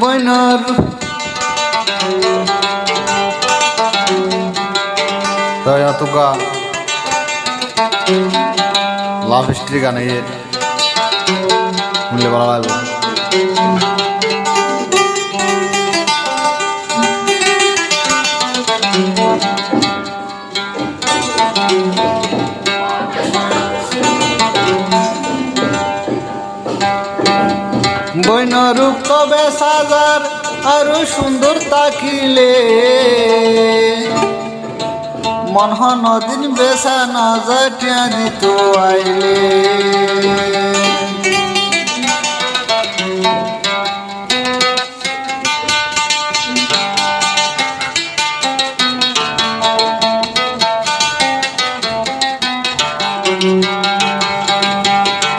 বইনার তাই এতগা লাভ হিস্ট্রি গানে শুনলে ভালো লাগবে। বইনার রূপ তবে সাজার আরো সুন্দর তাকিলে মন নদিন বেসা না জাটিয়া দিত আইলে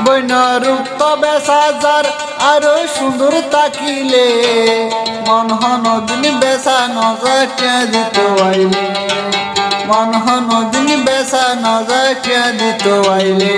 বইনার রূপ তবে সাজার আরো সুন্দর তাকিলে মন নদিন বেসা নজাটিয়া দিত আইলে মন নদিন বেসা নজাটিয়া দিত আইলে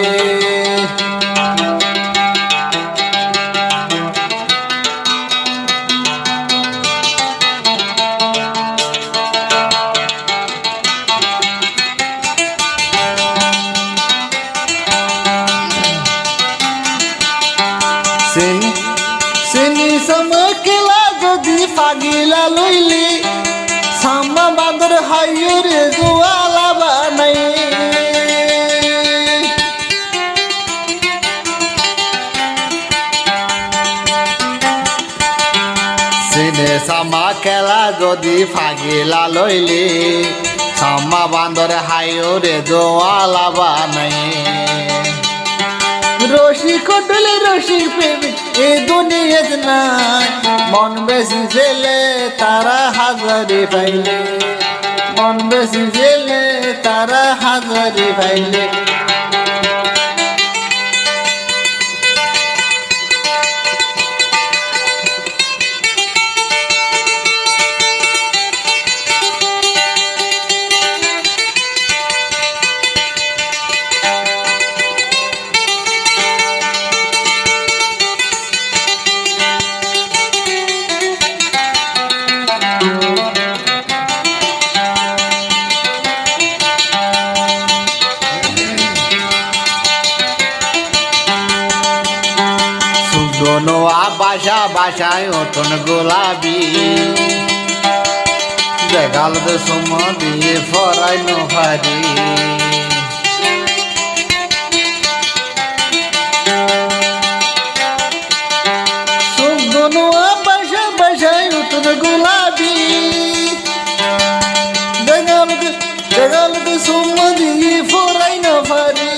সেনি সমকেলা যদি ফাগিলা লইলি সাম্মা বাঁদর হাইরে জোয়ালা বানাই সেনে সামা খেলা যদি ফাগিলা লইলি সাম্মা বাঁদর হাইরে জোয়ালা বানাই রসিক ডলে রসিক প্রেমিক এই দুনিয়াত নাই মন বেশি ছেলে তারা হাজারে পাইলে মন বেশি ছেলে তারা হাজারে পাইলে নোয়া বাসা বাসায় ওঠন গোলাপি দেখাল তো সম দিয়ে ফরাই নোহারি নোয়া বাসা বাসায় ওঠন গোলাপি দেখাল তো সম দিয়ে ফরাই নোহারি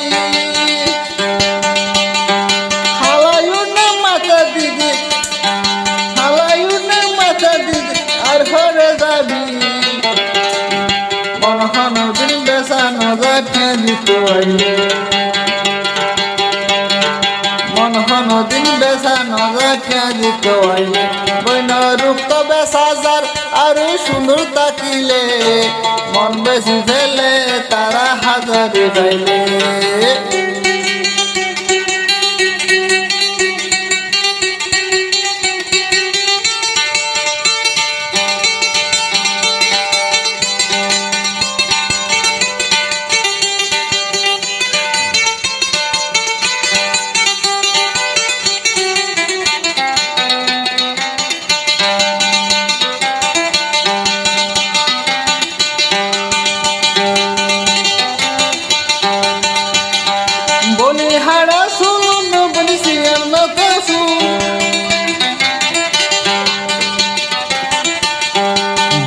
নদিন বেসা নজাটিয়া দিত আইলে মন নদিন বেসা নজাটিয়া দিত আইলে বইনার রূপ তবে সাজার আরো সুন্দর তাকিলে মন বেশি ছেলে তারা হাজারে পাইলে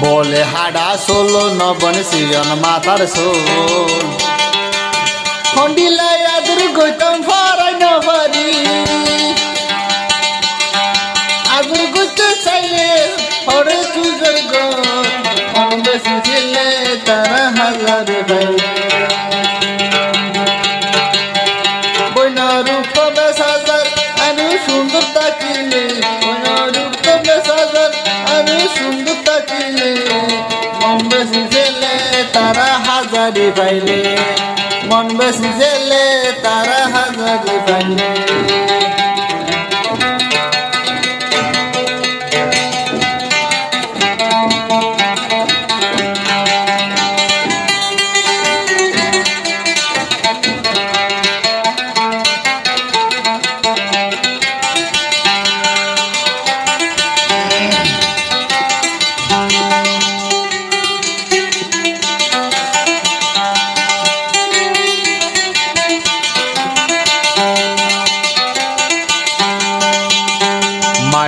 বলে হাড়া ষোলো নবন সিজন মাতার সোল খন্ডিলাই আদর গৌতম ফরাই নবারি আদর গৌতে চাইলে হরে তুজর গন বেশি ছিলে তারা হাজার ভাই হাজারি পাইলে মন বেশি ছেলে তারা হাজারি পাইলে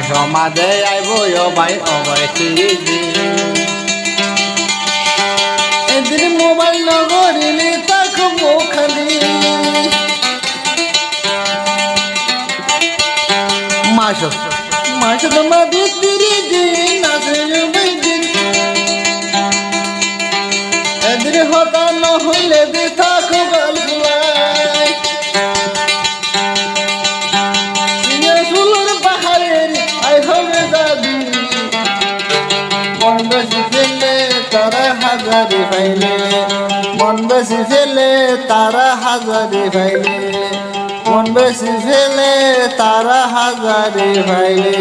সমাজে আইব অবাই অবাই এদিন মোবাইল নগরিলে তাক খালি মাস মাস তোমাদের তিরি দিন আছে দিন এদিন হতা নহইলে দি থাক গল্পাই মন বেশি ফেলে তারা হাজারি পাইলে মন বেশি ফেলে তারা হাজারি পাইলে মন বেশি ফেলে তারা হাজারি পাইলে